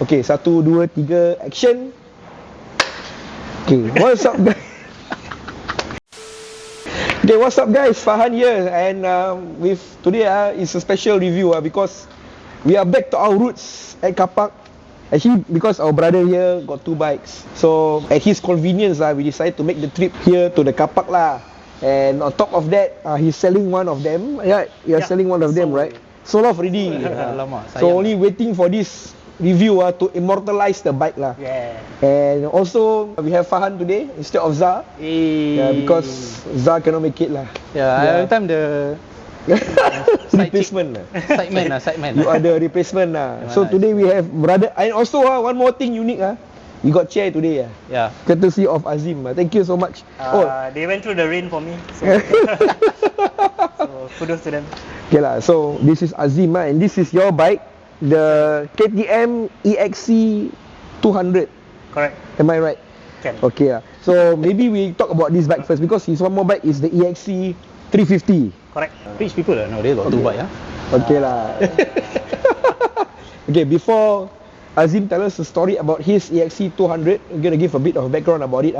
Okay, 1, 2, 3, action. Okay, what's up guys? Okay, what's up guys? Fahan here, and with today is a special review because we are back to our roots at Kapak. Actually, because our brother here got 2 bikes, so at his convenience we decided to make the trip here to the Kapak lah. And on top of that, he's selling one of them. Yeah, you're selling one of them, right? Sold off already. So only waiting for this review to immortalize the bike lah. Yeah. And also we have Fahan today instead of Zah. Yeah, because Zah cannot make it lah. Yeah, every time the replacement lah. Sideman. You are the replacement lah. So today we have brother, and also one more thing unique we got chair today Yeah. courtesy of Azim. Thank you so much. They went through the rain for me. So, so kudos to them. Okay lah. So this is Azim and this is your bike, the KTM EXC 200. Correct. Am I right? Can. Okay lah. So maybe we talk about this bike first because his one more bike is the EXC 350. Correct. Rich people nowadays got 2 bike Okay lah. Okay, before Azim tell us a story about his EXC 200, we're gonna give a bit of background about it.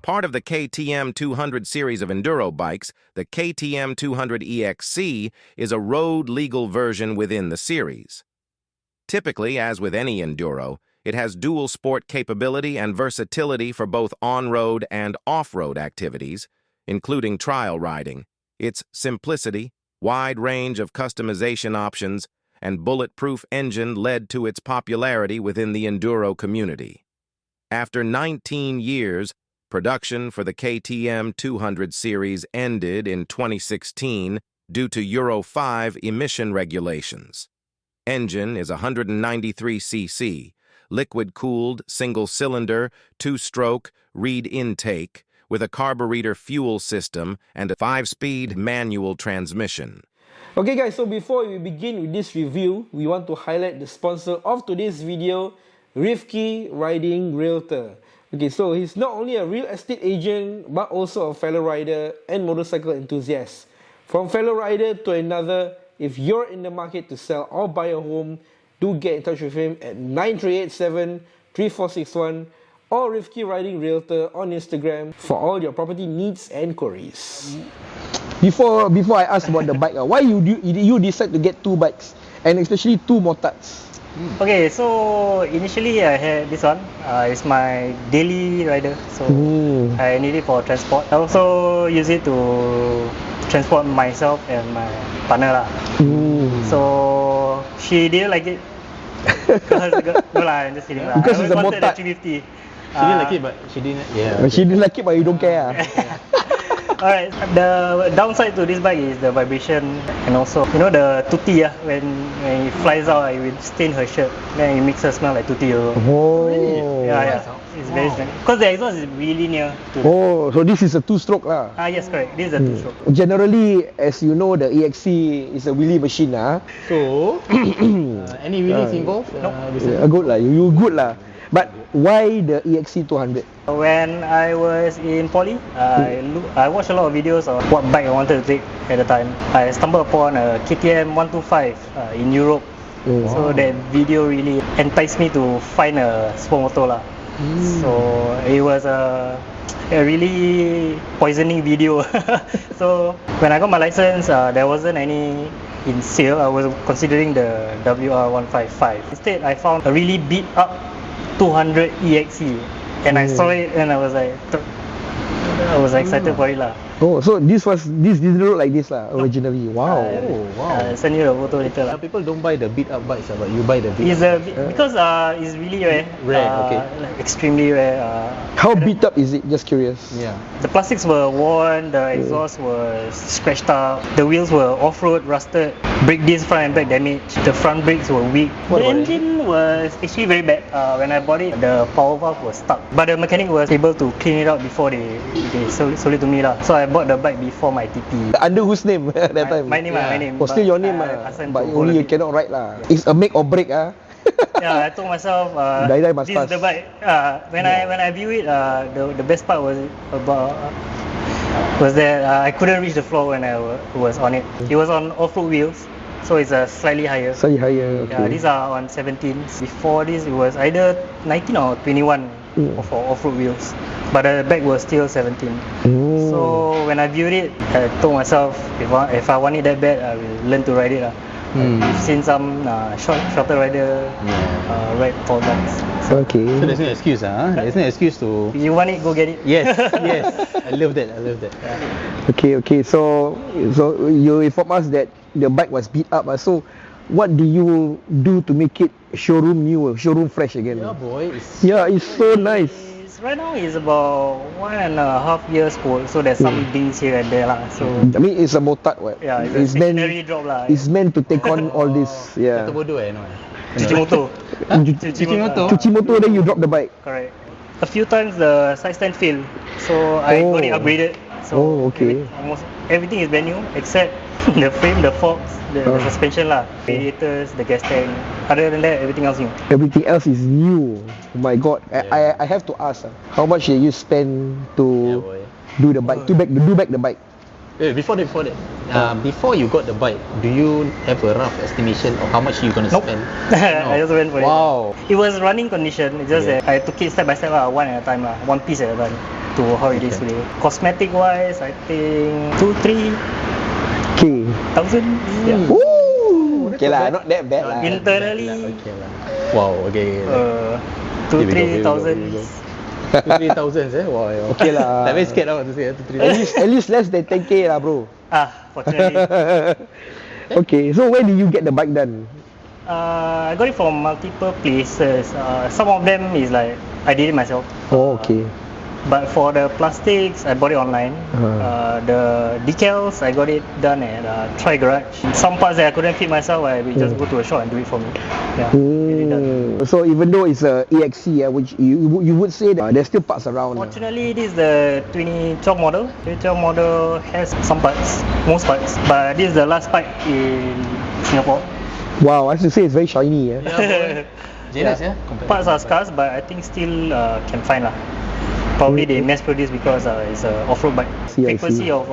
Part of the KTM 200 series of enduro bikes, the KTM 200 EXC is a road-legal version within the series. Typically, as with any enduro, it has dual sport capability and versatility for both on-road and off-road activities, including trial riding. Its simplicity, wide range of customization options, and bulletproof engine led to its popularity within the enduro community. After 19 years, production for the KTM 200 series ended in 2016 due to Euro 5 emission regulations. Engine is 193cc, liquid-cooled, single-cylinder, 2-stroke, reed intake, with a carburetor fuel system and a 5-speed manual transmission. Okay guys, so before we begin with this review, we want to highlight the sponsor of today's video, Rifki Riding Realtor. Okay, so he's not only a real estate agent, but also a fellow rider and motorcycle enthusiast. From fellow rider to another, if you're in the market to sell or buy a home, do get in touch with him at 9387-3461 or Rifki Riding Realtor on Instagram for all your property needs and queries. Before I ask about the bike, why you decide to get 2 bikes and especially 2 motards? Okay, so initially I had this one. It's my daily rider, so I need it for transport. I also use it to transport myself and my partner lah. So she didn't like it. No lah, I'm just kidding lah. Because it's a wanted motard. the 350. She didn't like it, but she didn't. Yeah. She didn't like it, but you don't care. Alright, the downside to this bike is the vibration and also, you know, the tutti when it flies out, it will stain her shirt. Then it makes her smell like tutti. Oh. Yeah. It's very strange. Because the exhaust is really near to So this is a 2-stroke lah. yes, correct. This is a 2-stroke. Generally, as you know, the EXC is a wheelie machine So, any wheelies involved? Good lah, you good lah. But why the EXC 200? When I was in poly, I watched a lot of videos of what bike I wanted to take at the time. I stumbled upon a KTM 125 in Europe. So that video really enticed me to find a supermoto lah. So it was a really poisoning video. So when I got my license, there wasn't any in sale. I was considering the WR155. Instead, I found a really beat up 200 EXC, and I saw it and I was excited for it lah. So this didn't look like this lah originally. Wow. I'll send you the photo later lah. People don't buy the beat up bikes, but you buy the beat up. Because it's really rare. Okay. Like extremely rare. How beat up is it? Just curious. Yeah. The plastics were worn, the exhaust was scratched up, the wheels were off-road, rusted, brake disc front and back damaged, the front brakes were weak. The engine was actually very bad. When I bought it, the power valve was stuck, but the mechanic was able to clean it out before they sold it to me lah. So I bought the bike before my TP. Under whose name at that time? My name. Still your name but only you cannot ride lah. It's a make or break Yeah, I told myself, Die must this pass. is the bike. When I view it, the best part was that I couldn't reach the floor when I was on it. It was on off-road wheels, so it's slightly higher. Slightly higher, okay. Yeah, these are on 17s. Before this, it was either 19 or 21 for off-road wheels, but the bike was still 17. So when I viewed it, I told myself, if I want it that bad, I will learn to ride it. I've seen some shorter rider ride tall bikes. Okay. So there's no excuse, There's no excuse to. You want it, go get it. Yes, yes. I love that. Okay. So you inform us that the bike was beat up. So what do you do to make it showroom new, showroom fresh again? Yeah, boy. It's so nice. Right now it's about 1.5 years old, so there's some dings here and there lah. So I mean, it's a motard, what? yeah, it's a stationary drop lah. It's meant to take on all this. Yeah. Kata bodoh no. Cuci motor. Cuci motor, then you drop the bike. Correct. A few times the side stand failed, so I got it upgraded. So okay. Almost everything is brand new except the frame, the forks, the suspension lah, radiators, the gas tank. Other than that, everything else new. Everything else is new. Oh my god. I have to ask, how much did you spend to do the bike, do back the bike? Before that, before you got the bike, do you have a rough estimation of how much you're gonna spend? No. I just went for it. Wow. It was running condition. It's just that I took it step by step, one at a time, one piece at a time, to how it is today. Cosmetic wise, I think 2-3 thousand. Yeah. Woo! Okay lah, not that bad lah. Internally, Okay lah. Wow. Okay. 2-3 thousand. 3,000 Wow. Okay lah. I'm very scared to say 3,000. At least less than 10k lah, bro. Fortunately. Okay, so where did you get the bike done? I got it from multiple places. Some of them is like I did it myself. Oh, okay. But for the plastics, I bought it online. The decals, I got it done at Try Garage. Some parts that I couldn't fit myself, I will just go to a shop and do it for me. Yeah, get it done. So even though it's a EXC, which you would say that there's still parts around. Fortunately, this is the 2012 model. 2012 model has some parts, most parts, but this is the last bike in Singapore. Wow, I have to say it's very shiny. Jealous, Parts are scarce, but I think still can find lah. Probably they mass produce because it's a off-road bike. Frequency of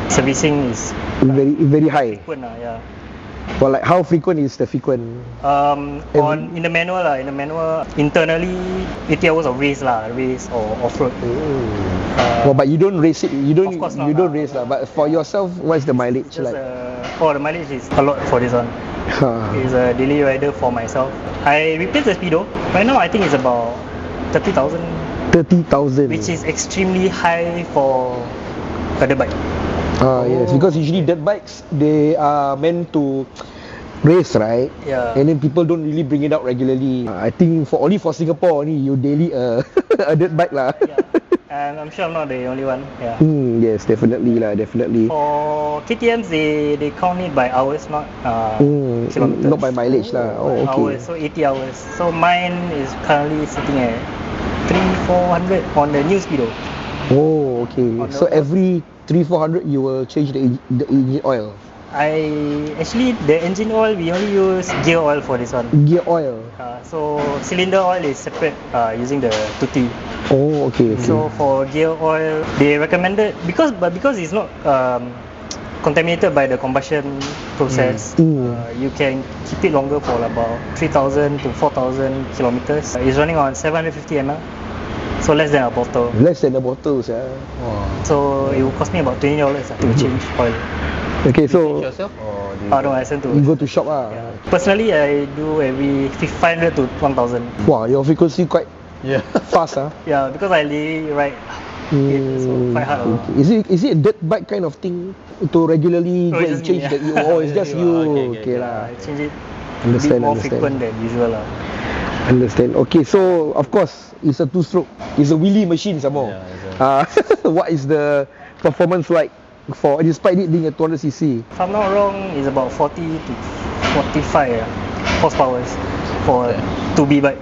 servicing is very high. frequent yeah. Well, like how frequent is the frequent? In the manual internally 80 hours of race or off-road. Well, but you don't race it. You don't. Of course not, you don't race lah. But for yourself, what's the mileage Just, like? the mileage is a lot for this one. It's a daily rider for myself. I replaced the speedo. Right now, I think it's about 30,000. 30,000. Which is extremely high for a dirt bike. Yes, because usually dirt bikes, they are meant to race, right? Yeah. And then people don't really bring it out regularly. I think only for Singapore, you daily a dirt bike lah. Yeah. And I'm sure I'm not the only one. Yeah. Yes, definitely lah, definitely. For KTMs, they count it by hours, not kilometers. Not by mileage lah. Oh, okay. Hours, so 80 hours. So mine is currently sitting at 300-400 on the new speedo. Oh, okay. So every 300-400 you will change the engine oil. The engine oil, we only use gear oil for this one. Gear oil. So cylinder oil is separate using the tutti. Oh, okay. So for gear oil, they recommended because it's not contaminated by the combustion process. You can keep it longer for about 3,000 to 4,000 kilometers. It's running on 750 ml. So less than a bottle. Less than a bottle, yeah. Wow. So it will cost me about $20 to change oil. Okay, so you yourself or do you no, I send to. you go to shop lah. Yeah. Personally, I do every 500 to 1,000. Wow, your frequency quite fast, Yeah, because I really ride it, so quite hard. Okay. Is it a dirt bike kind of thing to regularly go and change the it's just you. Okay lah. I change it Understand, more understand. frequent than usual lah. Understand. Okay, so of course it's a 2-stroke. It's a wheelie machine some more. What is the performance like for despite it being a 200cc? If I'm not wrong, it's about 40 to 45 horsepower for a 2B bike.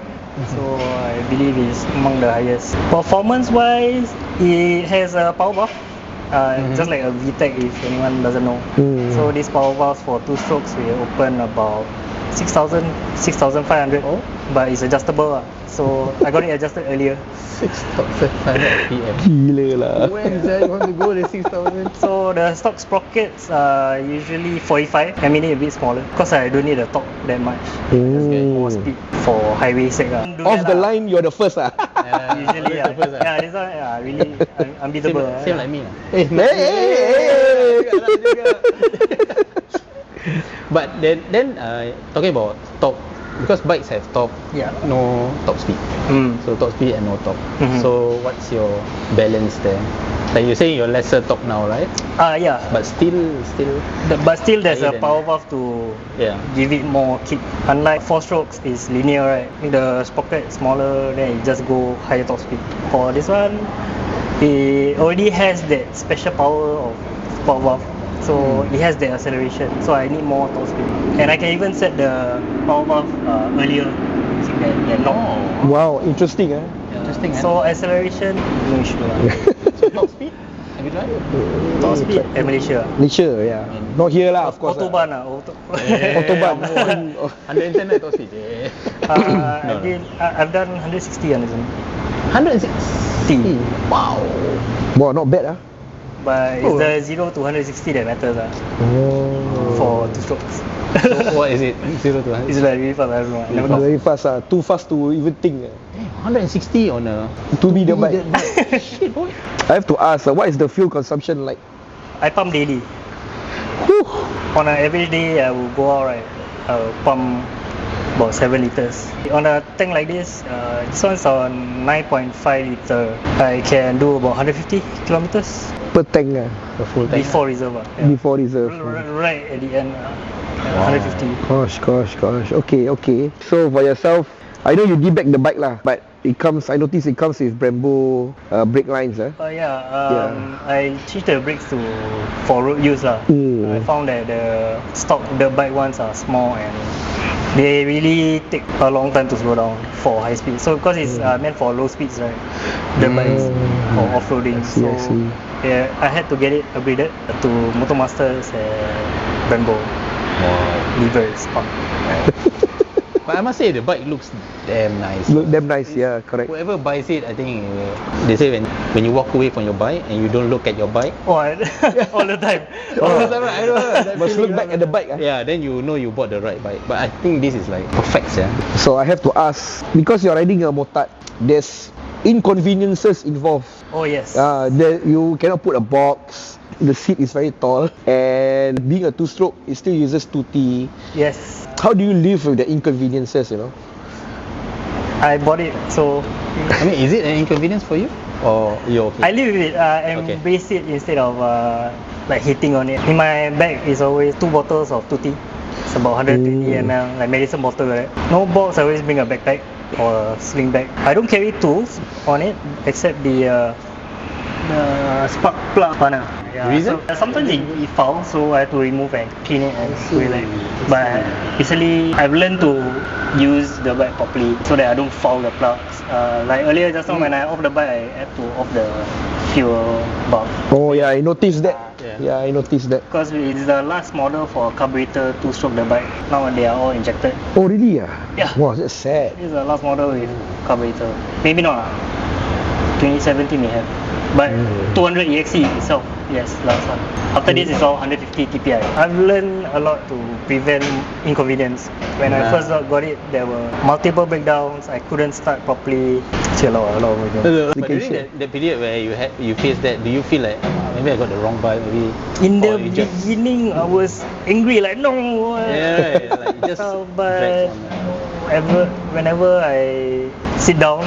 So I believe it's among the highest. Performance wise, it has a power valve. Just like a VTEC if anyone doesn't know. So this power valve for 2 strokes will open about 6,000, 6,500. Oh. But it's adjustable. So I got it adjusted earlier. 6,500 PM. Gila lah. When is that you want to go the 6,000? So the stock sprockets are usually 45. I mean it a bit smaller because I don't need the torque that much. Just get more speed for highway sake. Off the line, you're the first ah. Usually yeah, this one really unbeatable. Same like me lah. Hey. But then talking about top, because bikes have top, Yeah. no top speed. So top speed and no top. So what's your balance there? Like you're saying you're lesser top now, right? Yeah. But still But still there's higher a than- power valve to Yeah. give it more kick. Unlike 4 strokes is linear, right? The sprocket smaller, then it just go higher top speed. For this one, it already has that special power of power valve. So it has the acceleration. So I need more top speed. And I can even set the power valve earlier. See that knob. Wow, interesting ah. Interesting. So acceleration, no issue lah. So top speed? Have you tried? Top speed at Malaysia. Malaysia, yeah. Not here lah, of course. Autobahn lah. Autobahn. 110 lah top speed. I've done 160 on this one. 160. Wow. Wow, not bad ah. But it's the 0 to 160 that matters lah. For 2 strokes. So what is it? 0 to 100? It's like really fast, I don't know. I never got. Very fast ah. Too fast to even think. 160 on a To be the bike. Shit boy. I have to ask, what is the fuel consumption like? I pump daily. Whew. On an average day, I will go out right. I will pump about 7 liters. On a tank like this one's on 9.5 liter. I can do about 150 kilometers Per tank ah. The full tank. before reserve. Yeah. Before reserve. Right at the end, 150. Gosh. Okay. So for yourself, I know you debug the bike lah, but I noticed it comes with Brembo brake lines ah. I changed the brakes for road use lah. I found that the stock dirt bike ones are small and they really take a long time to slow down for high speed. So because it's meant for low speeds, right? The bikes for off-roading. I see. Yeah, I had to get it upgraded to Motormasters and Brembo levers pump. But I must say the bike looks damn nice. Look damn nice, yeah, correct. Whoever buys it, I think they say when you walk away from your bike and you don't look at your bike, All the time. all the time, right? I don't know. that Must feeling, look back at the bike ah. Yeah, then you know you bought the right bike. But I think this is like perfect, yeah. So I have to ask, because you're riding a motard, there's inconveniences involved. Oh yes. You cannot put a box. The seat is very tall, and being a 2-stroke, it still uses 2T. Yes. How do you live with the inconveniences? I bought it, so I mean, is it an inconvenience for you, or you're okay? I live with it. Embrace it instead of like hitting on it. In my bag is always 2 bottles of 2T. It's about 120 ml, like medicine bottle, right? No box. I always bring a backpack or a sling bag. I don't carry tools on it except the spark plug one. Reason? So, sometimes it fouls, so I have to remove and clean it and relax. But recently I've learned to use the bike properly so that I don't foul the plugs. Like earlier just now when I off the bike, I had to off the fuel valve. Oh yeah, I noticed that. Yeah. I noticed that. Because it's the last model for carburetor 2-stroke the bike. Now they are all injected. Oh really? Yeah. Wow, that's sad. This is the last model with carburetor. Maybe not. 2017 may have. But 200 EXC itself, yes, last one. After this, it's all 150 TPI. I've learned a lot to prevent inconvenience. When I first got it, there were multiple breakdowns. I couldn't start properly. Actually, a lot of breakdowns. But during that period where you faced that, do you feel like maybe I got the wrong bike? Maybe In the or you just- beginning, I was angry, like no. Yeah, like just but drags on. whenever I sit down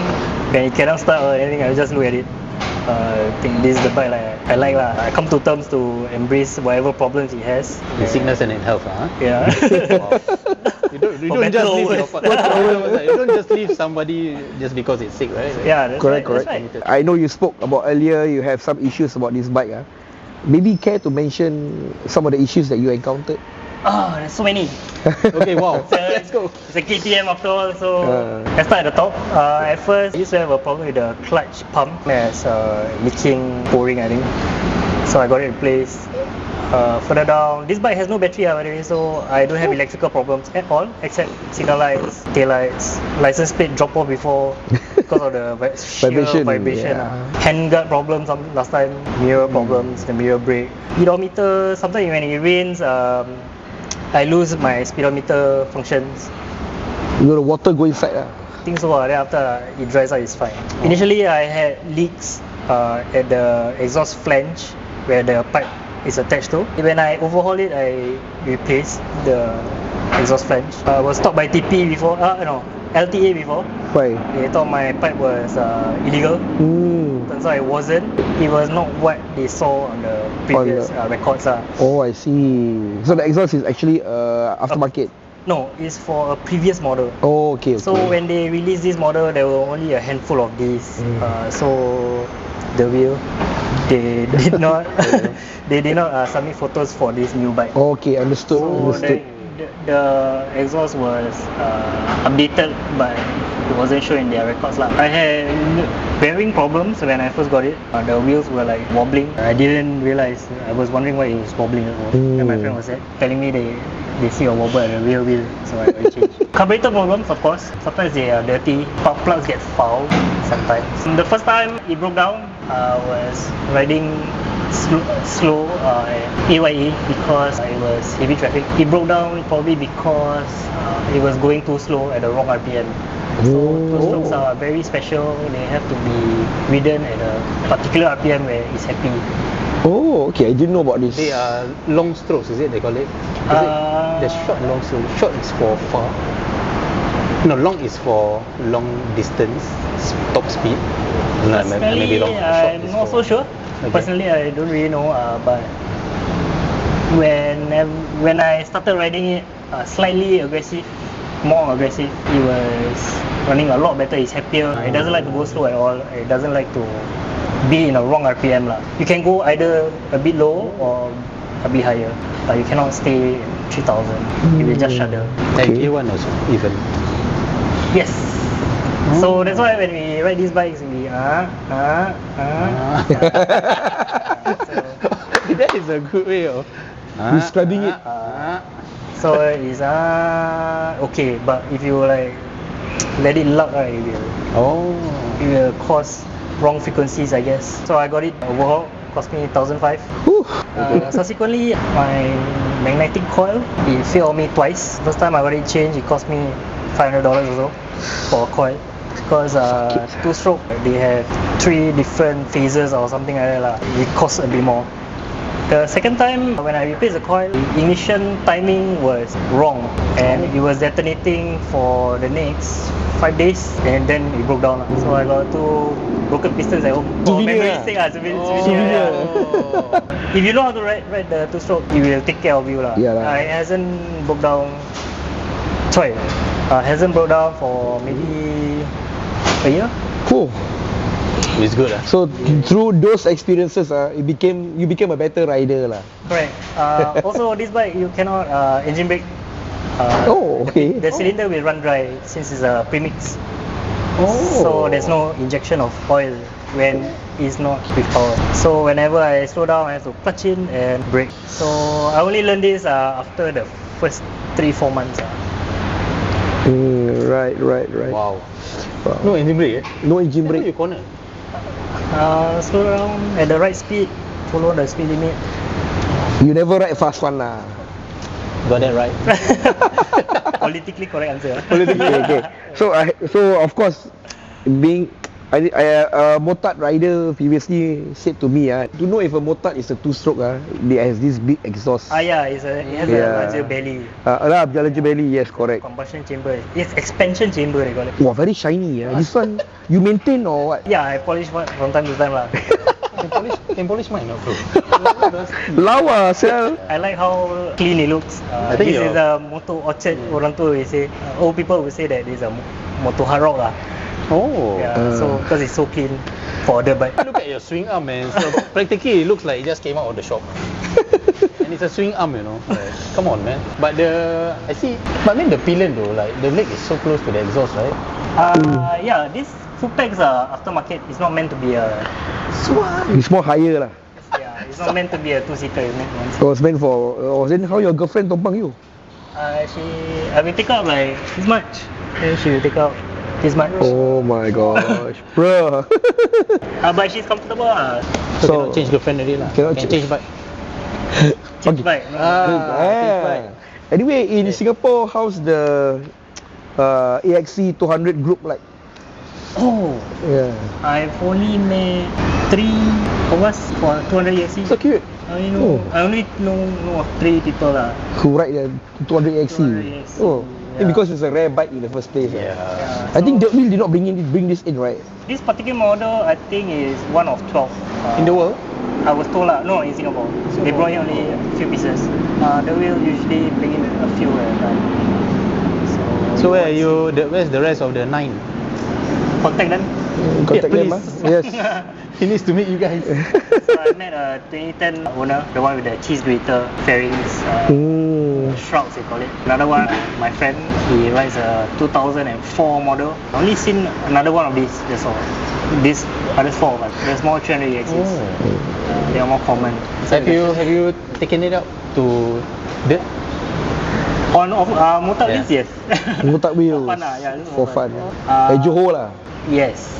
and it cannot start or anything, I just look at it. I think this is the bike I like lah. I come to terms to embrace whatever problems it has. The sickness and in health, huh? Yeah. Wow. You don't just leave your you don't just leave somebody just because it's sick, right? Yeah, that's Correct. right. That's right. I know you spoke about earlier, you have some issues about this bike. Maybe care to mention some of the issues that you encountered? There's so many. Okay, wow. Let's go. It's a KTM after all, so let's start at the top. At first, I used to have a problem with the clutch pump. It's leaking, pouring, I think. So I got it replaced. Further down, this bike has no battery by the way, so I don't have electrical problems at all, except signal lights, tail lights, license plate drop off before because of the sheer vibration. Handguard problems last time, mirror problems, the mirror brake. Speedometer, sometimes when it rains, I lose my speedometer functions. You got the water go inside lah. I think so. Then after it dries out, it's fine. Initially, I had leaks at the exhaust flange where the pipe is attached to. When I overhauled it, I replaced the exhaust flange. I was stopped by TP before, LTA before. Why? They thought my pipe was illegal. Turns out it wasn't. It was not what they saw on the previous records. Oh, I see. So the exhaust is actually aftermarket? No, it's for a previous model. Oh, okay. So when they released this model, there were only a handful of these. So the wheel, they did not submit photos for this new bike. Okay, understood. So the exhaust was updated, but it wasn't shown in their records lah. I had bearing problems when I first got it. The wheels were like wobbling. I didn't realize. I was wondering why it was wobbling. And my friend was telling me they see a wobble at the rear wheel, so I changed. Carburetor problems, of course. Sometimes they are dirty. Spark plugs get fouled sometimes. The first time it broke down, I was riding slow AYE because it was heavy traffic. It broke down probably because it was going too slow at the wrong RPM. So two strokes are very special. They have to be ridden at a particular RPM where it's happy. Oh, okay. I didn't know about this. They are long strokes, is it they call it? Is it the short and long stroke? Short is for far. No, long is for long distance, top speed. No, maybe long. I'm not so sure. Okay. Personally, I don't really know. But when I started riding it, slightly aggressive, more aggressive, it was running a lot better. It's happier. It doesn't like to go slow at all. It doesn't like to be in a wrong RPM lah. You can go either a bit low or a bit higher. You cannot stay 3000. It will just shudder. And K1 also even. Yes. So that's why when we ride these bikes, we That is a good way of describing it. So it's okay, but if you like let it luck, it will cause wrong frequencies, I guess. So I got it overhauled, cost me 1,500. Subsequently, my magnetic coil, it failed me twice. First time I got it changed, it cost me $500 or so for a coil. Because two-stroke, they have 3 different phases or something like that lah. It costs a bit more. The second time, when I replaced the coil, the ignition timing was wrong and it was detonating for the next 5 days and then it broke down. So I got 2 broken pistons at home. For memory's sake, if you know how to ride the two-stroke, it will take care of you lah. It hasn't broke down. Hasn't broke down for maybe a year. Cool. It's good. So through those experiences, you became a better rider lah. Correct. Also, this bike you cannot engine brake. Okay. The cylinder will run dry since it's a premix. So there's no injection of oil when it's not with power. So whenever I slow down, I have to clutch in and brake. So I only learned this after the first 3-4 months. Right. Wow. No engine brake? No engine brake. You corner? Slow down at the right speed, follow the speed limit. You never ride fast one lah. Got that right. Politically correct answer. Okay. So of course, being a motard rider previously said to me, to know if a motard is a two-stroke, it has this big exhaust. It has a larger belly. Larger belly, yes, correct. Combustion chamber. It's expansion chamber they call it. Wow, very shiny. This one, you maintain or what? Yeah, I polish one from time to time lah. Can polish mine, no bro. Lawa, sir. I like how clean it looks. This is a motor orchard. Orang tua will say, old people will say that this is a motor hard rock lah. So because it's so clean for the bike. Look at your swing arm, man. So practically it looks like it just came out of the shop. And it's a swing arm, you know. Like, come on, man. But I mean the pillion though, like the leg is so close to the exhaust, right? Yeah, this foot pegs are aftermarket. It's not meant to be a It's more higher lah. Yeah, It's not meant to be a two-seater, it's meant one. It was meant for. Then how your girlfriend tumpang you? I will take out like this much. Then she will take out this much. Oh my gosh, bro. But she's comfortable. So cannot change girlfriend already lah. Cannot Can change. change bike. Change bike. No. change bike. Anyway, in Singapore, how's the EXC 200 group like? Oh, Yeah. I've only met 3 of us for 200 EXC. So cute. I only know of 3 people lah. Who ride the 200 EXC? 200 EXC, Oh, yeah. because it's a rare bike in the first place. Yeah. I think the wheel did not bring this in, right? This particular model, I think, is one of 12 In the world? I was told lah. No, in Singapore. They brought in only a few pieces. The wheel usually bring in a few at a time. So where's the rest of the 9? Contact them. Contact them, please. Yes. He needs to meet you guys. So I met a 2010 owner, the one with the cheese grater, fairings, shrouds they call it. Another one, my friend, he rides a 2004 model. Only seen another one of these, that's all. This others 4 of us. There's more 300 EXCs. They are more common. So Have you taken it out to dirt? on motor wheels, yes. Motak wheels. For fun lah, yeah, this is For fun. Johor lah. Yes.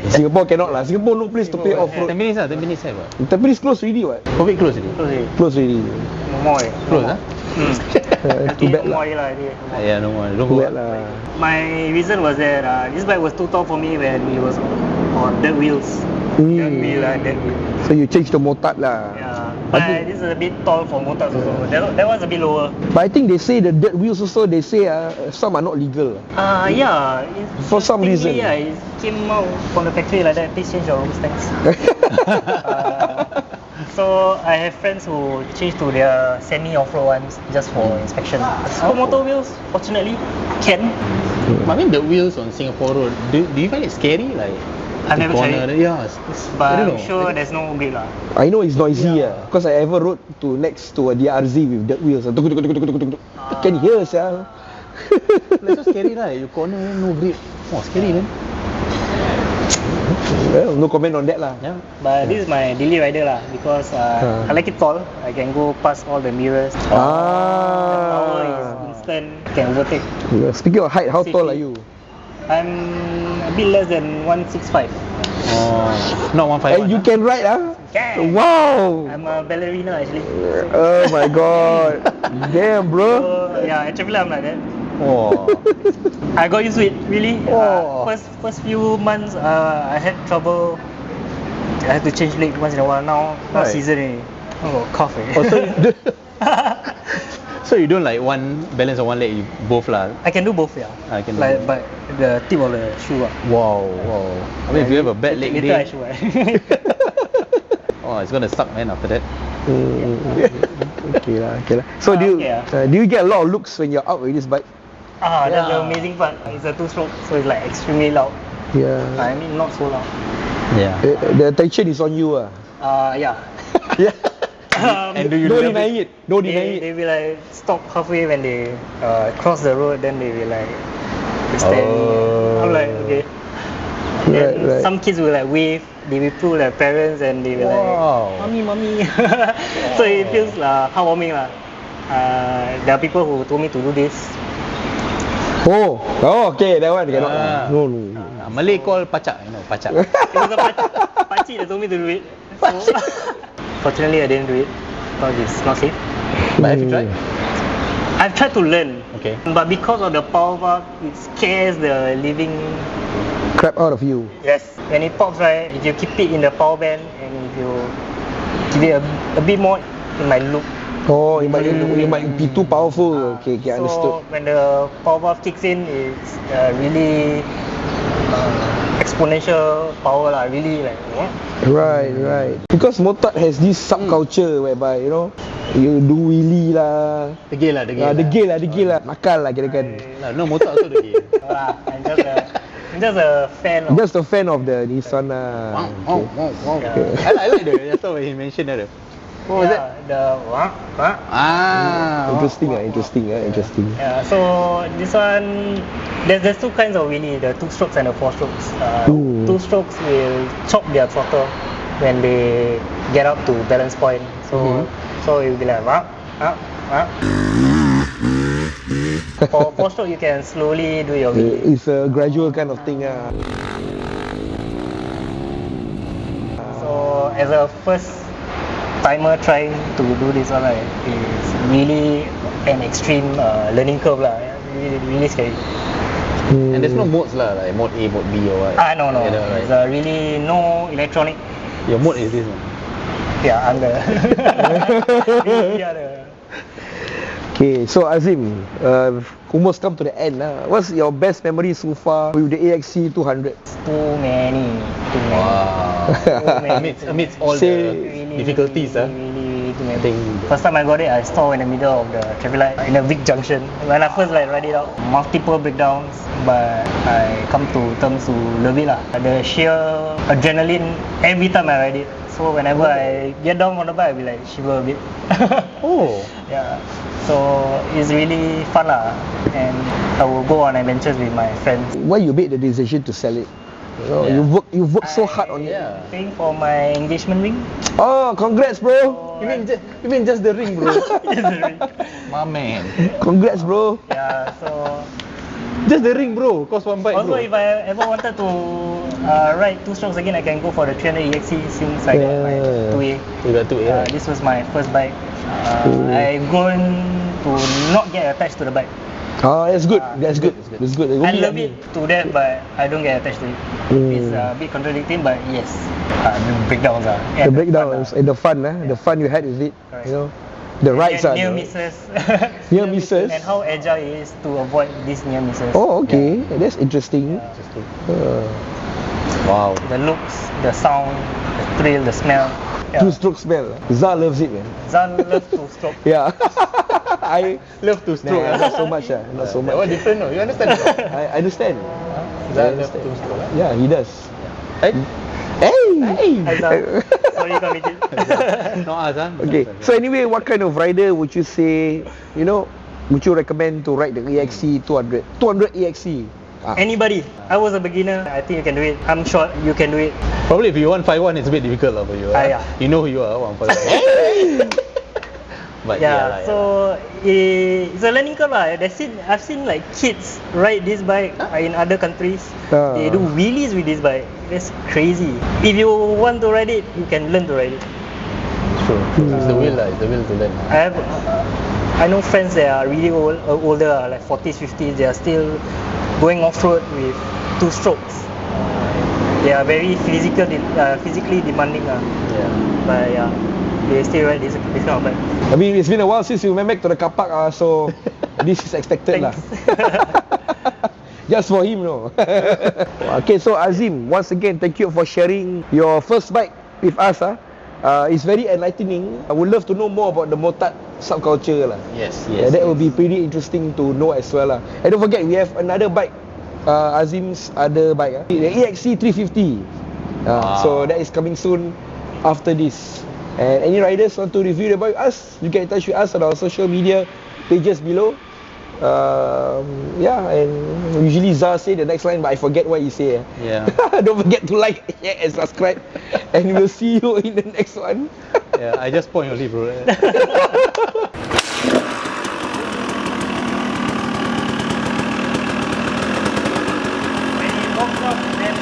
Singapore cannot lah. Singapore no place to play off-road. 10 minutes lah, 10 minutes have what? Tapi it's close already what? COVID close already? Okay. Close already. No more. Close lah? Too bad No lah. more lah. Yeah, no more. Don't Too go. bad lah. My reason was that this bike was too tall for me when it was on dirt wheels. Dirt wheel. So you change the motat lah. Yeah. I think- This is a bit tall for motors also. That one's a bit lower. But I think they say the dirt wheels also, they say some are not legal. Yeah. For some reason. Yeah, it came out from the factory like that. Please change your rules, thanks. So I have friends who change to their semi-off-road ones just for inspection. Super motor wheels, fortunately, can. I mean the wheels on Singapore road, do you find it scary? Like I've never tried it. Yeah, I But don't I'm know. sure there's no grade lah. I know it's noisy because I ever rode next to a DRZ with dirt wheels. Tuk, tuk, tuk, tuk, tuk, tuk, tuk. Can hear sia. Like so scary right? You corner no grip. Oh, scary man. Well, no comment on that lah. Yeah. But this is my daily rider lah because I like it tall. I can go past all the mirrors. Power is instant. Can overtake. Speaking of height, how tall are you? I'm a bit less than 165. Oh, not 151. And you can ride Can. Wow. I'm a ballerina actually. Oh my god. Damn bro. So yeah, actually I'm like that. Oh. I got used to it really. Oh. First few months I had trouble. I had to change leg once in a while. Now Right. season oh cough eh. Oh, so you don't like one balance on one leg, you both lah. I can do both yeah. I can do like both. but the tip of the shoe Wow. I mean, if you have a bad leg later I day, show oh, it's gonna suck man after that. Okay lah. So do you get a lot of looks when you're out with this bike? That's the Yeah. amazing part. It's a 2-stroke, so it's like extremely loud. Yeah. I mean not so loud. Yeah. The attention is on you Yeah. Yeah. And do you Don't love deny it. Don't deny it. They will like stop halfway when they cross the road. Then they will like stare at me. I'm like okay. Right, Then right. some kids will like wave. They will pull their parents and they will Wow. like mommy. So it feels heartwarming lah. There are people who told me to do this. Oh, okay, that one cannot. No. Malay call pacak, you know, pacak. It was a pakcik that told me to do it. So, fortunately, I didn't do it because it's not safe. But have you tried? I've tried to learn. Okay. But because of the power valve, it scares the living. Crap out of you. Yes. When it pops, right, if you keep it in the power band and if you give it a bit more, it might look. Oh, it might be too powerful. Okay, So understood. when the power valve kicks in, it's really exponential power lah. Really like. Right. Because motat has this subculture whereby you do wheelie lah. Degil lah. Degil lah. Nakal lah kira-kira. No, motor also degil. I'm just a fan of. Just a fan of the Nissan lah. Wow. I like the thought when he mentioned that. What was that? The Interesting. Yeah, so this one, there's 2 kinds of wheelie, the 2 strokes and the 4 strokes. Ooh. 2 strokes will chop their throttle when they get up to balance point. So so it will be like up, up, up. For 4-stroke, you can slowly do your wheelie. It's a gradual kind of thing. So as a first timer trying to do this one, right, is really an extreme learning curve lah. Really scary. And there's no modes lah, like mode A, mode B or what? No. You know, There's really no electronic. Your mode is this one. Yeah, I'm the. Okay, so Azim, almost come to the end. What's your best memory so far with the EXC 200? Too many. Wow. Too many. Amidst all the difficulties, really too many. I think First time I got it, I stalled in the middle of the traffic light in a big junction. When I first ride it out, multiple breakdowns, but I come to terms to love it lah. The sheer adrenaline every time I ride it. So whenever I get down on the bike, I'll be like shiver a bit. oh. Yeah. So it's really fun lah, and I will go on adventures with my friends. Why you made the decision to sell it? You know, you've worked so hard on it. Paying for my engagement ring. Oh, congrats, bro! You mean just the ring, bro? Just the ring. My man. Congrats, bro! Yeah. So Just the ring, bro. Cost one bike, also, bro. if I ever wanted to ride 2-strokes again, I can go for the 300 EXC since I got my 2A. You got 2A, right? This was my first bike. I've grown to not get attached to the bike. Oh, that's good. That's good. That's good. I love it to death, but I don't get attached to it. It's a bit contradicting, but yes, the breakdowns are. The breakdowns and the fun, the fun you had with it. Correct. You know, the rides are. Near misses. Near misses. And how agile it is to avoid these near misses. Oh, okay. That's interesting. Wow. The looks, the sound, the thrill, the smell. Two-stroke smell. Zah loves it, man. Zan loves to stroke. Yeah. I Love to stroke. Nah, not so much. Not so That one much. different, no? You understand? I understand. Zan love to stroke. Yeah, he does. Hey. Hey! Hi, Zan. Sorry, committed. No, Azan. Okay. So anyway, what kind of rider would you say, you know, would you recommend to ride the EXC 200? 200 EXC. Anybody. I was a beginner. I think you can do it. I'm short. You can do it. Probably if you 151, it's a bit difficult for you. Yeah. You know who you are, 151. But So it's a learning curve lah. I've seen like kids ride this bike in other countries. They do wheelies with this bike. That's crazy. If you want to ride it, you can learn to ride it. True. It's the will lah. It's the will to learn. I know friends that are really older, like 40s, 50s. They are still going off-road with 2 strokes. They are very physically demanding. But yeah, they still ride this kind of bike. I mean, it's been a while since you went back to the car park, so this is expected lah. Just for him, no. Okay, so Azim, once again, thank you for sharing your first bike with us. It's very enlightening. I would love to know more about the motard subculture lah. Yes. That will be pretty interesting to know as well lah. And don't forget, we have another bike, Azim's other bike, the EXC 350. So that is coming soon after this. And any riders want to review the bike with us, you get in touch with us on our social media pages below. And usually Zah say the next line, but I forget what he say. Yeah. Don't forget to like, share and subscribe. And we'll see you in the next one. Yeah, I just point only, bro. When it walks off, then